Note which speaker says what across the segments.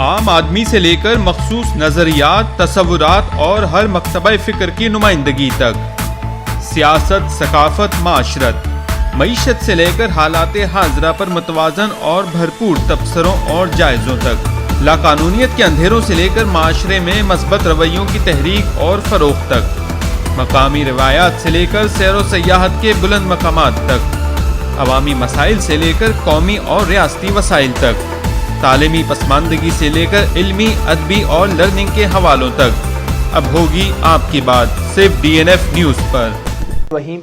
Speaker 1: عام آدمی سے لے کر مخصوص نظریات، تصورات اور ہر مکتبہ فکر کی نمائندگی تک، سیاست، ثقافت، معاشرت، معیشت سے لے کر حالات حاضرہ پر متوازن اور بھرپور تبصروں اور جائزوں تک، لاقانونیت کے اندھیروں سے لے کر معاشرے میں مثبت رویوں کی تحریک اور فروغ تک، مقامی روایات سے لے کر سیر و سیاحت کے بلند مقامات تک، عوامی مسائل سے لے کر قومی اور ریاستی وسائل تک، تعلیمی پسماندگی سے لے کر علمی، ادبی اور لرننگ کے حوالوں تک، اب ہوگی آپ کی بات صرف ڈی این ایف نیوز پر۔
Speaker 2: وہیم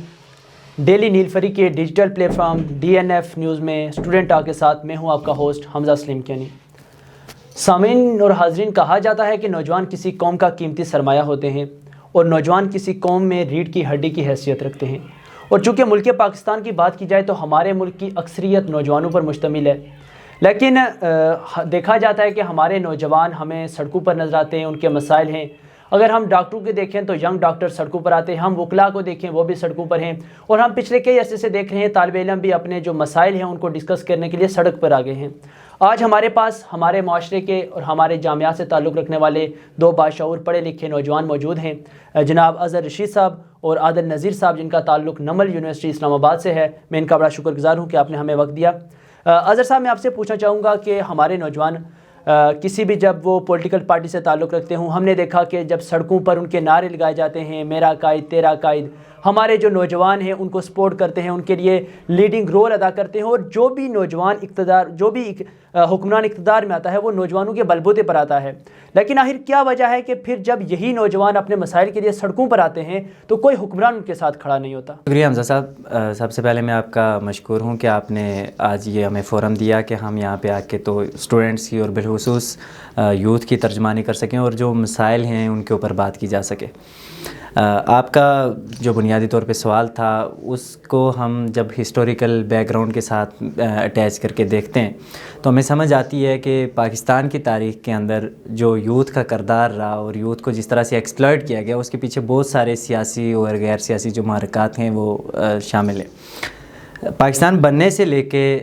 Speaker 2: ڈیلی نیلفری کے ڈیجیٹل پلیٹ فارم ڈی این ایف نیوز میں اسٹوڈنٹ ٹاک کے ساتھ میں ہوں آپ کا ہوسٹ حمزہ سلیم کینی۔ سامعین اور حاضرین، کہا جاتا ہے کہ نوجوان کسی قوم کا قیمتی سرمایہ ہوتے ہیں اور نوجوان کسی قوم میں ریڑھ کی ہڈی کی حیثیت رکھتے ہیں، اور چونکہ ملک پاکستان کی بات کی جائے تو ہمارے ملک کی اکثریت نوجوانوں پر مشتمل ہے، لیکن دیکھا جاتا ہے کہ ہمارے نوجوان ہمیں سڑکوں پر نظر آتے ہیں، ان کے مسائل ہیں۔ اگر ہم ڈاکٹروں کے دیکھیں تو ینگ ڈاکٹر سڑکوں پر آتے ہیں، ہم وکلاء کو دیکھیں وہ بھی سڑکوں پر ہیں، اور ہم پچھلے کئی عرصے سے دیکھ رہے ہیں طالب علم بھی اپنے جو مسائل ہیں ان کو ڈسکس کرنے کے لیے سڑک پر آ گئے ہیں۔ آج ہمارے پاس ہمارے معاشرے کے اور ہمارے جامعات سے تعلق رکھنے والے دو باشعور پڑھے لکھے نوجوان موجود ہیں، جناب اظہر رشید صاحب اور عادل نذیر صاحب، جن کا تعلق نمل یونیورسٹی اسلام آباد سے ہے۔ میں ان کا بڑا شکر گزار ہوں کہ آپ نے ہمیں وقت دیا۔ اظہر صاحب، میں آپ سے پوچھنا چاہوں گا کہ ہمارے نوجوان کسی بھی جب وہ پولیٹیکل پارٹی سے تعلق رکھتے ہوں، ہم نے دیکھا کہ جب سڑکوں پر ان کے نعرے لگائے جاتے ہیں، میرا قائد تیرا قائد، ہمارے جو نوجوان ہیں ان کو سپورٹ کرتے ہیں، ان کے لیے لیڈنگ رول ادا کرتے ہیں، اور جو بھی نوجوان حکمران اقتدار میں آتا ہے وہ نوجوانوں کے بلبوتے پر آتا ہے۔ لیکن آخر کیا وجہ ہے کہ پھر جب یہی نوجوان اپنے مسائل کے لیے سڑکوں پر آتے ہیں تو کوئی حکمران ان کے ساتھ کھڑا نہیں ہوتا؟
Speaker 3: شکریہ حمزہ صاحب، سب سے پہلے میں آپ کا مشکور ہوں کہ آپ نے آج یہ ہمیں فورم دیا کہ ہم یہاں پہ آ کے تو اسٹوڈنٹس کی اور بالخصوص یوتھ کی ترجمانی کر سکیں اور جو مسائل ہیں ان کے اوپر بات کی جا سکے۔ آپ کا جو بنیادی طور پہ سوال تھا اس کو ہم جب ہسٹوریکل بیک گراؤنڈ کے ساتھ اٹیچ کر کے دیکھتے ہیں تو ہمیں سمجھ آتی ہے کہ پاکستان کی تاریخ کے اندر جو یوتھ کا کردار رہا اور یوتھ کو جس طرح سے ایکسپلائٹ کیا گیا، اس کے پیچھے بہت سارے سیاسی اور غیر سیاسی جو محرکات ہیں وہ شامل ہیں۔ پاکستان بننے سے لے کے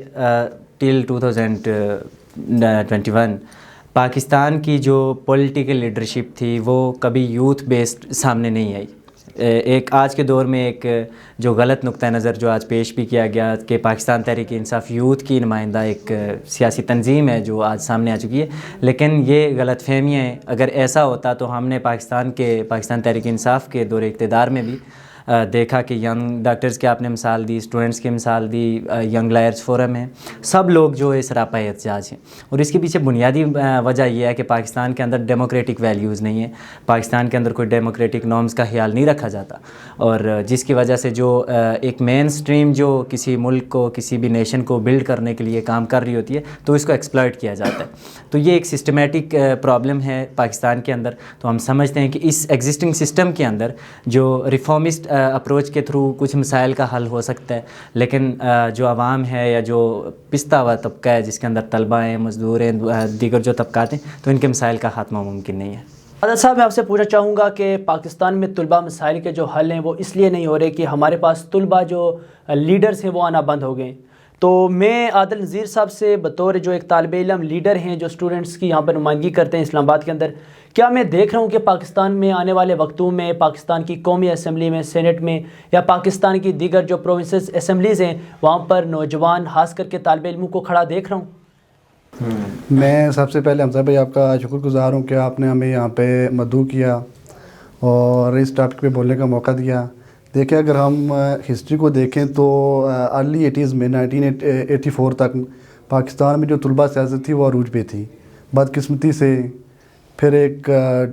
Speaker 3: ٹل 2021 پاکستان کی جو پولیٹیکل لیڈرشپ تھی وہ کبھی یوتھ بیسڈ سامنے نہیں آئی۔ ایک آج کے دور میں ایک جو غلط نقطہ نظر جو آج پیش بھی کیا گیا کہ پاکستان تحریک انصاف یوتھ کی نمائندہ ایک سیاسی تنظیم ہے جو آج سامنے آ چکی ہے، لیکن یہ غلط فہمیاں ہیں۔ اگر ایسا ہوتا تو ہم نے پاکستان تحریک انصاف کے دور اقتدار میں بھی دیکھا کہ ینگ ڈاکٹرز کی آپ نے مثال دی، اسٹوڈنٹس کی مثال دی، ینگ لائرز فورم ہے، سب لوگ جو ہے سراپا احتجاج ہیں، اور اس کے پیچھے بنیادی وجہ یہ ہے کہ پاکستان کے اندر ڈیموکریٹک ویلیوز نہیں ہیں، پاکستان کے اندر کوئی ڈیموکریٹک نارمز کا خیال نہیں رکھا جاتا، اور جس کی وجہ سے جو ایک مین سٹریم جو کسی ملک کو کسی بھی نیشن کو بلڈ کرنے کے لیے کام کر رہی ہوتی ہے تو اس کو ایکسپلائٹ کیا جاتا ہے۔ تو یہ ایک سسٹمیٹک پرابلم ہے پاکستان کے اندر۔ تو ہم سمجھتے ہیں کہ اس ایگزسٹنگ سسٹم کے اندر جو ریفارمسٹ اپروچ کے تھرو کچھ مسائل کا حل ہو سکتا ہے، لیکن جو عوام ہے یا جو پستا ہوا طبقہ ہے جس کے اندر طلبہ ہیں، مزدور ہیں، دیگر جو طبقات ہیں، تو ان کے مسائل کا خاتمہ ممکن نہیں ہے۔
Speaker 2: عادل صاحب، میں آپ سے پوچھنا چاہوں گا کہ پاکستان میں طلبہ مسائل کے جو حل ہیں وہ اس لیے نہیں ہو رہے کہ ہمارے پاس طلبہ جو لیڈرز ہیں وہ آنا بند ہو گئے۔ تو میں عادل نذیر صاحب سے بطور جو ایک طالب علم لیڈر ہیں جو اسٹوڈنٹس کی یہاں پر نمائندگی کرتے ہیں اسلام آباد کے اندر، کیا میں دیکھ رہا ہوں کہ پاکستان میں آنے والے وقتوں میں پاکستان کی قومی اسمبلی میں، سینٹ میں، یا پاکستان کی دیگر جو پروونسز اسمبلیز ہیں وہاں پر نوجوان خاص کر کے طالب علموں کو کھڑا دیکھ رہا ہوں؟
Speaker 4: میں سب سے پہلے حمزہ بھائی آپ کا شکر گزار ہوں کہ آپ نے ہمیں یہاں پہ مدعو کیا اور اس ٹاپک پہ بولنے کا موقع دیا۔ دیکھیں، اگر ہم ہسٹری کو دیکھیں تو ارلی 80s میں 1984 تک پاکستان میں جو طلبہ سیاست تھی وہ عروج پہ تھی۔ بدقسمتی سے پھر ایک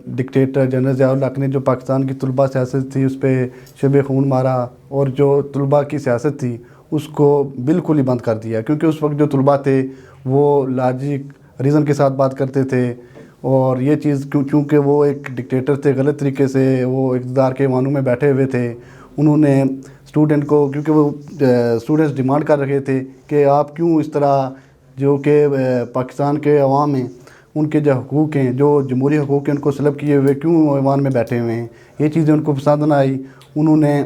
Speaker 4: ڈکٹیٹر جنرل ضیاء الحق نے جو پاکستان کی طلبہ سیاست تھی اس پہ شب خون مارا، اور جو طلبہ کی سیاست تھی اس کو بالکل ہی بند کر دیا، کیونکہ اس وقت جو طلبہ تھے وہ لاجک ریزن کے ساتھ بات کرتے تھے، اور یہ چیز چونکہ وہ ایک ڈکٹیٹر تھے، غلط طریقے سے وہ اقتدار کے معنوں میں بیٹھے ہوئے تھے، انہوں نے اسٹوڈنٹ کو، کیونکہ وہ اسٹوڈنٹس ڈیمانڈ کر رہے تھے کہ آپ کیوں اس طرح جو کہ پاکستان کے عوام ہیں ان کے جو حقوق ہیں، جو جمہوری حقوق ہیں، ان کو سلب کیے ہوئے کیوں ایوان میں بیٹھے ہوئے ہیں، یہ چیزیں ان کو پسند نہ آئی۔ انہوں نے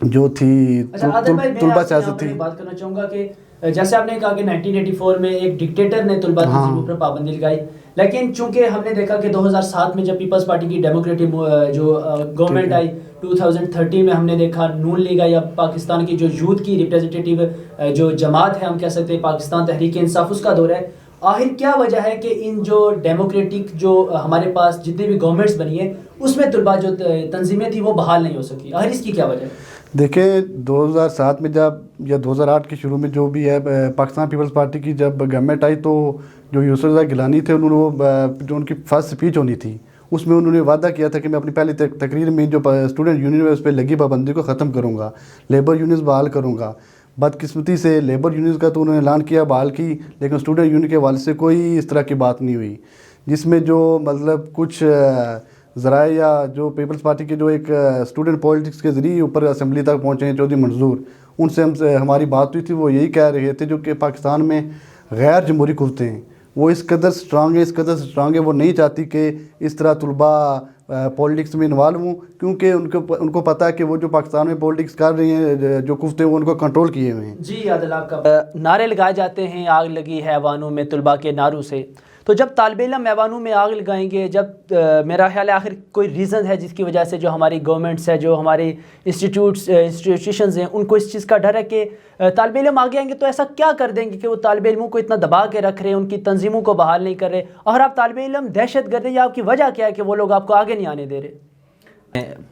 Speaker 4: جو تھی طلبہ سیاست تھی،
Speaker 2: بات کرنا چاہوں گا کہ جیسے آپ نے کہا کہ 1984 میں ایک ڈکٹیٹر نے طلباء تنظیموں پر پابندی لگائی، لیکن چونکہ ہم نے دیکھا کہ 2007 میں جب پیپلز پارٹی کی ڈیموکریٹک جو گورنمنٹ آئی، 2013 میں ہم نے دیکھا نون لیگ یا پاکستان کی جو یوتھ کی ریپریزنٹیٹیو جو جماعت ہے ہم کہہ سکتے ہیں پاکستان تحریک انصاف، اس کا دور ہے. آخر کیا وجہ ہے کہ ان جو ڈیموکریٹک جو ہمارے پاس جتنی بھی گورنمنٹس بنی ہیں اس میں طلباء جو تنظیمیں تھیں وہ بحال نہیں ہو سکی؟ آخر اس کی کیا وجہ ہے؟
Speaker 4: دیکھیں 2007 میں جب یا 2008 کے شروع میں جو بھی ہے پاکستان پیپلز پارٹی کی جب گورنمنٹ آئی تو جو یوسف رضا گیلانی تھے انہوں نے جو ان کی فرسٹ اسپیچ ہونی تھی اس میں انہوں نے وعدہ کیا تھا کہ میں اپنی پہلی تقریر میں جو اسٹوڈنٹ یونین ہے اس پہ لگی پابندی کو ختم کروں گا، لیبر یونینز بحال کروں گا. بدقسمتی سے لیبر یونینز کا تو انہوں نے اعلان کیا بحال کی، لیکن اسٹوڈنٹ یونین کے حوالے سے کوئی اس طرح کی بات نہیں ہوئی، جس میں جو مطلب کچھ ذرائع یا جو پیپلز پارٹی کے جو ایک اسٹوڈنٹ پولیٹکس کے ذریعے اوپر اسمبلی تک پہنچے ہیں چودھری منظور، ان سے ہماری بات ہوئی تھی. وہ یہی کہہ رہے تھے جو کہ پاکستان میں غیر جمہوری قوتیں ہیں وہ اس قدر سٹرانگ ہے، وہ نہیں چاہتی کہ اس طرح طلباء پولیٹکس میں انوالو ہوں، کیونکہ ان کو پتہ ہے کہ وہ جو پاکستان میں پولیٹکس کر رہی ہیں جو قوتیں وہ ان کو کنٹرول کیے ہوئے ہیں.
Speaker 2: جی عادل، آپ کا نعرے لگائے جاتے ہیں آگ لگی ہے ایوانوں میں طلباء کے نعروں سے، تو جب طالب علم ایوانوں میں آگ لگائیں گے، جب میرا خیال ہے آخر کوئی ریزن ہے جس کی وجہ سے جو ہماری گورنمنٹس ہے، جو ہماری انسٹیٹیوشنز ہیں، ان کو اس چیز کا ڈر ہے کہ طالب علم آگے آئیں گے تو ایسا کیا کر دیں گے کہ وہ طالب علموں کو اتنا دبا کے رکھ رہے ہیں، ان کی تنظیموں کو بحال نہیں کر رہے، اور آپ طالب علم دہشت گرد ہیں، یا آپ کی وجہ کیا ہے کہ وہ لوگ آپ کو آگے نہیں آنے دے رہے؟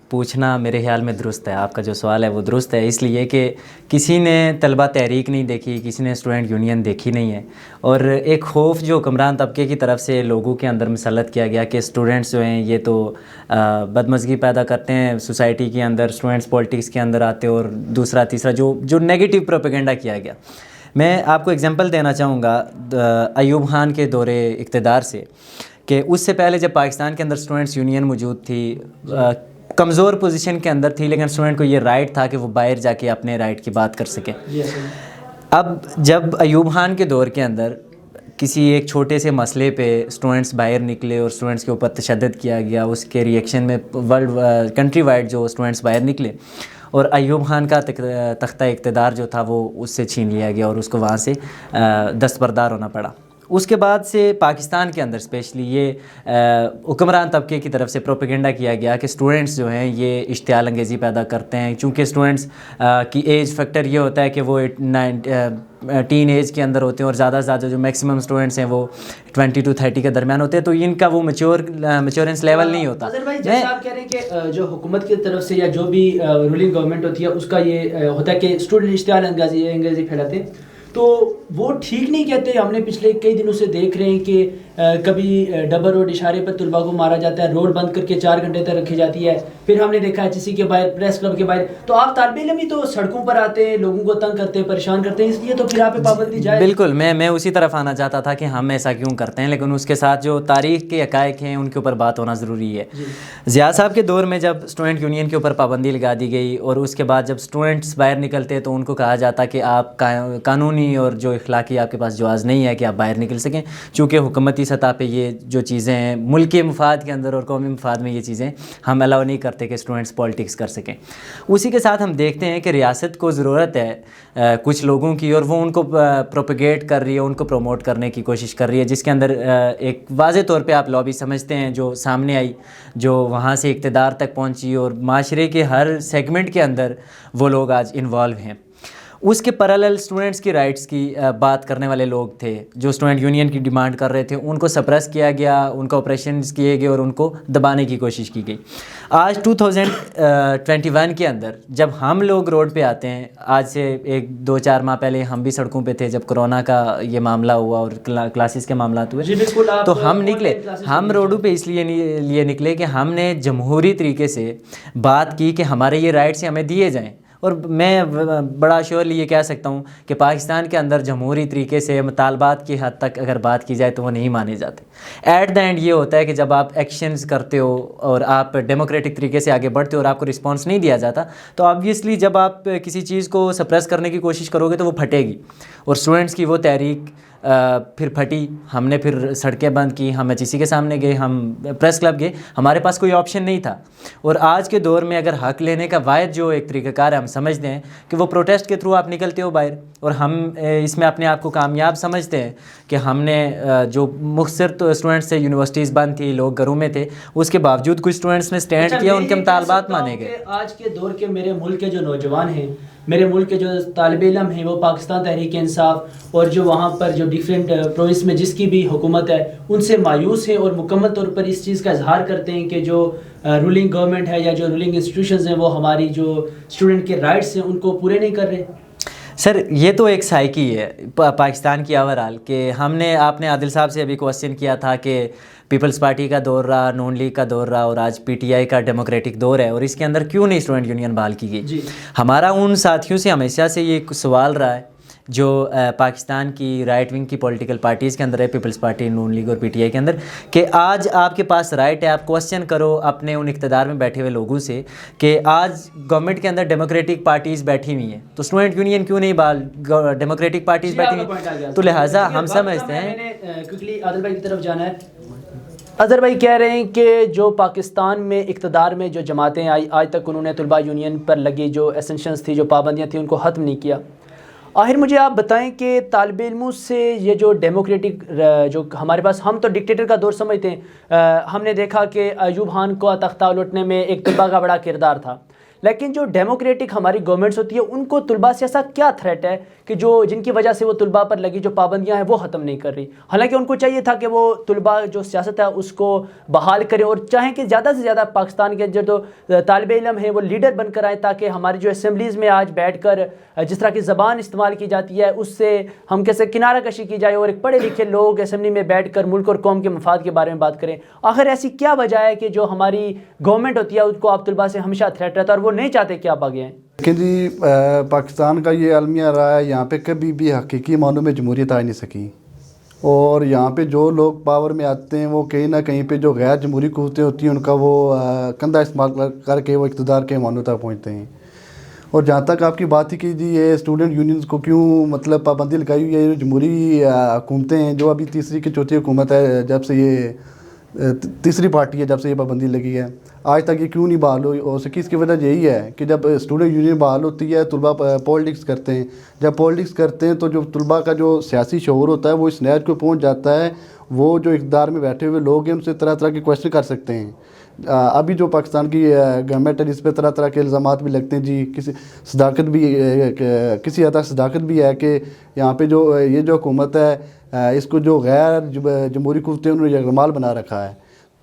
Speaker 3: پوچھنا میرے خیال میں درست ہے، آپ کا جو سوال ہے وہ درست ہے، اس لیے کہ کسی نے طلبہ تحریک نہیں دیکھی، کسی نے اسٹوڈنٹ یونین دیکھی نہیں ہے، اور ایک خوف جو حکمران طبقے کی طرف سے لوگوں کے اندر مسلط کیا گیا کہ اسٹوڈنٹس جو ہیں یہ تو بدمزگی پیدا کرتے ہیں سوسائٹی کے اندر، اسٹوڈنٹس پولیٹکس کے اندر آتے، اور دوسرا تیسرا جو نیگیٹو پروپیگنڈا کیا گیا. میں آپ کو اگزامپل دینا چاہوں گا ایوب خان کے دور اقتدار سے، کہ اس سے پہلے جب پاکستان کے اندر اسٹوڈنٹس یونین موجود تھی، کمزور پوزیشن کے اندر تھی، لیکن اسٹوڈنٹ کو یہ رائٹ تھا کہ وہ باہر جا کے اپنے رائٹ کی بات کر سکیں. اب جب ایوب خان کے دور کے اندر کسی ایک چھوٹے سے مسئلے پہ اسٹوڈنٹس باہر نکلے اور اسٹوڈنٹس کے اوپر تشدد کیا گیا، اس کے ریئیکشن میں کنٹری وائڈ جو اسٹوڈنٹس باہر نکلے، اور ایوب خان کا تختہ اقتدار جو تھا وہ اس سے چھین لیا گیا اور اس کو وہاں سے دستبردار ہونا پڑا. اس کے بعد سے پاکستان کے اندر اسپیشلی یہ حکمران طبقے کی طرف سے پروپیگنڈا کیا گیا کہ اسٹوڈنٹس جو ہیں یہ اشتعال انگیزی پیدا کرتے ہیں، چونکہ اسٹوڈنٹس کی ایج فیکٹر یہ ہوتا ہے کہ وہ ٹین ایج کے اندر ہوتے ہیں، اور زیادہ سے زیادہ جو میکسیمم اسٹوڈنٹس ہیں وہ 20 to 30 کے درمیان ہوتے ہیں، تو ان کا وہ میچورنس لیول نہیں ہوتا.
Speaker 2: جیسے آپ کہہ رہے ہیں کہ جو حکومت کی طرف سے یا جو بھی رولنگ گورنمنٹ ہوتی ہے اس کا یہ ہوتا ہے کہ اسٹوڈنٹ اشتعال انگیزی پھیلاتے ہیں، تو وہ ٹھیک نہیں کہتے. ہم نے پچھلے کئی دنوں سے دیکھ رہے ہیں کہ کبھی ڈبل روڈ اشارے پر طلباء کو مارا جاتا ہے، روڈ بند کر کے 4 گھنٹے تک رکھی جاتی ہے. پھر ہم نے دیکھا ہے HSC کے باہر، پریس کلب کے باہر. تو آپ طالب علم ہی تو سڑکوں پر آتے ہیں، لوگوں کو تنگ کرتے ہیں، پریشان کرتے ہیں، اس لیے تو پھر آپ پہ پابندی جائے.
Speaker 3: بالکل، میں اسی طرف آنا چاہتا تھا کہ ہم ایسا کیوں کرتے ہیں، لیکن اس کے ساتھ جو تاریخ کے حقائق ہیں ان کے اوپر بات ہونا ضروری ہے. ضیاء صاحب کے دور میں جب اسٹوڈنٹ یونین کے اوپر پابندی لگا دی گئی، اور اس کے بعد جب اسٹوڈنٹس باہر نکلتے تو ان کو کہا جاتا کہ آپ قانونی اور جو اخلاقی آپ کے پاس جواز نہیں ہے کہ آپ باہر نکل سکیں، چونکہ حکومتی سطح پہ یہ جو چیزیں ہیں ملکی مفاد کے اندر اور قومی مفاد میں یہ چیزیں ہم الاؤ نہیں کرتے کہ اسٹوڈنٹس پولیٹکس کر سکیں. اسی کے ساتھ ہم دیکھتے ہیں کہ ریاست کو ضرورت ہے کچھ لوگوں کی، اور وہ ان کو پروپیگیٹ کر رہی ہے، ان کو پروموٹ کرنے کی کوشش کر رہی ہے، جس کے اندر ایک واضح طور پہ آپ لابی سمجھتے ہیں جو سامنے آئی، جو وہاں سے اقتدار تک پہنچی، اور معاشرے کے ہر سیگمنٹ کے اندر وہ لوگ آج انوالو ہیں. اس کے پیرالل اسٹوڈنٹس کی رائٹس کی بات کرنے والے لوگ تھے، جو اسٹوڈنٹ یونین کی ڈیمانڈ کر رہے تھے، ان کو سپریس کیا گیا، ان کو آپریشنز کیے گئے اور ان کو دبانے کی کوشش کی گئی. آج 2021 کے اندر جب ہم لوگ روڈ پہ آتے ہیں، آج سے 1-2-4 ماہ پہلے ہم بھی سڑکوں پہ تھے جب کرونا کا یہ معاملہ ہوا اور کلاسز کے معاملات ہوئے، تو ہم نکلے، ہم روڈوں پہ اس لیے نکلے کہ ہم نے جمہوری طریقے سے بات کی کہ ہمارے یہ رائٹس ہمیں دیے جائیں. اور میں بڑا شیورلی یہ کہہ سکتا ہوں کہ پاکستان کے اندر جمہوری طریقے سے مطالبات کی حد تک اگر بات کی جائے تو وہ نہیں مانے جاتے. ایٹ دا اینڈ یہ ہوتا ہے کہ جب آپ ایکشنز کرتے ہو اور آپ ڈیموکریٹک طریقے سے آگے بڑھتے ہو اور آپ کو رسپانس نہیں دیا جاتا، تو آبویسلی جب آپ کسی چیز کو سپریس کرنے کی کوشش کرو گے تو وہ پھٹے گی. اور اسٹوڈنٹس کی وہ تحریک پھر پھٹی, ہم نے پھر سڑکیں بند کی, ہم ایچ ای سی کے سامنے گئے, ہم پریس کلب گئے, ہمارے پاس کوئی آپشن نہیں تھا. اور آج کے دور میں اگر حق لینے کا واحد جو ایک طریقہ کار ہے ہم سمجھتے ہیں کہ وہ پروٹیسٹ کے تھرو آپ نکلتے ہو باہر, اور ہم اس میں اپنے آپ کو کامیاب سمجھتے ہیں کہ ہم نے جو مختصر تو اسٹوڈنٹس سے یونیورسٹیز بند تھی, لوگ گھروں میں تھے, اس کے باوجود کچھ اسٹوڈنٹس نے سٹینڈ کیا, ان کے مطالبات مانے گئے.
Speaker 2: آج کے دور کے میرے ملک کے جو نوجوان ہیں, میرے ملک کے جو طالب علم ہیں, وہ پاکستان تحریک انصاف اور جو وہاں پر جو ڈیفرنٹ پروونس میں جس کی بھی حکومت ہے ان سے مایوس ہیں, اور مکمل طور پر اس چیز کا اظہار کرتے ہیں کہ جو رولنگ گورنمنٹ ہے یا جو رولنگ انسٹیٹیوشنز ہیں وہ ہماری جو اسٹوڈنٹ کے رائٹس ہیں ان کو پورے نہیں کر رہے.
Speaker 3: سر یہ تو ایک سائیکی ہے پاکستان کی اوورال, کہ ہم نے, آپ نے عادل صاحب سے ابھی کوسچن کیا تھا کہ پیپلز پارٹی کا دور رہا, نون لیگ کا دور رہا, اور آج پی ٹی آئی کا ڈیموکریٹک دور ہے, اور اس کے اندر کیوں نہیں اسٹوڈنٹ یونین بحال کی گئی.
Speaker 2: جی.
Speaker 3: ہمارا ان ساتھیوں سے ہمیشہ سے یہ سوال رہا ہے جو پاکستان کی رائٹ ونگ کی پولیٹیکل پارٹیز کے اندر ہے, پیپلز پارٹی, نون لیگ اور پی ٹی آئی کے اندر, کہ آج آپ کے پاس رائٹ ہے, آپ کوسچن کرو اپنے ان اقتدار میں بیٹھے ہوئے لوگوں سے کہ آج گورنمنٹ کے اندر ڈیموکریٹک پارٹیز بیٹھی ہوئی ہیں تو اسٹوڈنٹ یونین کیوں نہیں بحال, ڈیموکریٹک پارٹیز بیٹھی ہوئی, تو لہٰذا ہم سمجھتے ہیں.
Speaker 2: کوئکلی عادل بھائی کی طرف جانا ہے. اظہر بھائی کہہ رہے ہیں کہ جو پاکستان میں اقتدار میں جو جماعتیں آئی, آج تک انہوں نے طلباء یونین پر لگی جو اسینشنز تھی, جو پابندیاں تھیں, ان کو ختم نہیں کیا. آخر مجھے آپ بتائیں کہ طالب علموں سے یہ جو ڈیموکریٹک جو ہمارے پاس, ہم تو ڈکٹیٹر کا دور سمجھتے ہیں, ہم نے دیکھا کہ ایوب خان کو تختہ الٹنے میں ایک طلباء کا بڑا کردار تھا, لیکن جو ڈیموکریٹک ہماری گورنمنٹس ہوتی ہے ان کو طلباء سے ایسا کیا تھریٹ ہے کہ جو جن کی وجہ سے وہ طلباء پر لگی جو پابندیاں ہیں وہ ختم نہیں کر رہی. حالانکہ ان کو چاہیے تھا کہ وہ طلباء جو سیاست ہے اس کو بحال کریں اور چاہیں کہ زیادہ سے زیادہ پاکستان کے جو طالب علم ہیں وہ لیڈر بن کر آئیں, تاکہ ہماری جو اسمبلیز میں آج بیٹھ کر جس طرح کی زبان استعمال کی جاتی ہے اس سے ہم کیسے کنارہ کشی کی جائے, اور ایک پڑھے لکھے لوگ اسمبلی میں بیٹھ کر ملک اور قوم کے مفاد کے بارے میں بات کریں. آخر ایسی کیا وجہ ہے کہ جو ہماری گورنمنٹ ہوتی ہے ان کو آپ طلباء سے ہمیشہ تھریٹ رہتا ہے اور وہ نہیں چاہتے کہ آپ آگے آئیں؟
Speaker 4: لیکن جی پاکستان کا یہ المیہ رہا ہے, یہاں پہ کبھی بھی حقیقی معنوں میں جمہوریت آ نہیں سکی, اور یہاں پہ جو لوگ پاور میں آتے ہیں وہ کہیں نہ کہیں پہ جو غیر جمہوری قوتیں ہوتی ہیں ان کا وہ کندھا استعمال کر کے وہ اقتدار کے معنوں تک پہنچتے ہیں. اور جہاں تک آپ کی بات ہی کی جی یہ اسٹوڈنٹ یونینز کو کیوں مطلب پابندی لگائی ہوئی ہے, یہ جمہوری حکومتیں ہیں, جو ابھی تیسری کی چوتھی حکومت ہے جب سے یہ تیسری پارٹی ہے جب سے یہ پابندی لگی ہے, آج تک یہ کیوں نہیں بحال ہو سکی. اس کی وجہ یہی ہے کہ جب اسٹوڈنٹ یونین بحال ہوتی ہے طلباء پولیٹکس کرتے ہیں, جب پولیٹکس کرتے ہیں تو جو طلباء کا جو سیاسی شعور ہوتا ہے وہ اس نیج کو پہنچ جاتا ہے, وہ جو اقتدار میں بیٹھے ہوئے لوگ ہیں ان سے طرح طرح کے کویشچن کر سکتے ہیں. ابھی جو پاکستان کی گورنمنٹ ہے اس پہ طرح طرح کے الزامات بھی لگتے ہیں جی, کسی صداقت بھی کسی حد تک صداقت بھی ہے کہ یہاں پہ جو یہ جو حکومت ہے اس کو جو غیر جمہوری قوتیں انہوں نے یرغمال بنا رکھا ہے.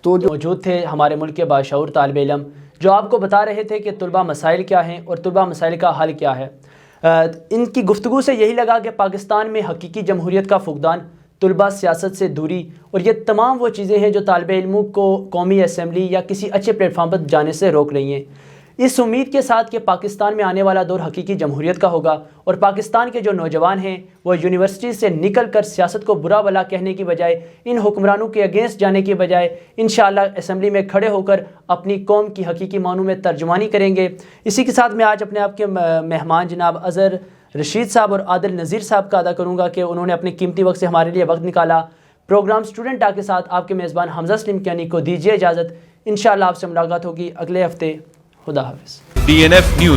Speaker 4: تو جو
Speaker 2: موجود تھے ہمارے ملک کے باشعور طالب علم جو آپ کو بتا رہے تھے کہ طلباء مسائل کیا ہیں اور طلباء مسائل کا حل کیا ہے. ان کی گفتگو سے یہی لگا کہ پاکستان میں حقیقی جمہوریت کا فقدان, طلباء سیاست سے دوری, اور یہ تمام وہ چیزیں ہیں جو طالب علموں کو قومی اسمبلی یا کسی اچھے پلیٹ فارم پر جانے سے روک رہی ہیں. اس امید کے ساتھ کہ پاکستان میں آنے والا دور حقیقی جمہوریت کا ہوگا, اور پاکستان کے جو نوجوان ہیں وہ یونیورسٹی سے نکل کر سیاست کو برا بلا کہنے کی بجائے, ان حکمرانوں کے اگینسٹ جانے کی بجائے انشاءاللہ اسمبلی میں کھڑے ہو کر اپنی قوم کی حقیقی معنوں میں ترجمانی کریں گے. اسی کے ساتھ میں آج اپنے آپ کے مہمان جناب اظہر رشید صاحب اور عادل نذیر صاحب کا ادا کروں گا کہ انہوں نے اپنے قیمتی وقت سے ہمارے لیے وقت نکالا. پروگرام اسٹوڈنٹ ٹاک کے ساتھ آپ کے میزبان حمزہ سلیم کیانی کو دیجیے اجازت. انشاءاللہ آپ سے ملاقات ہوگی اگلے ہفتے. خدا حافظ.
Speaker 1: DNF news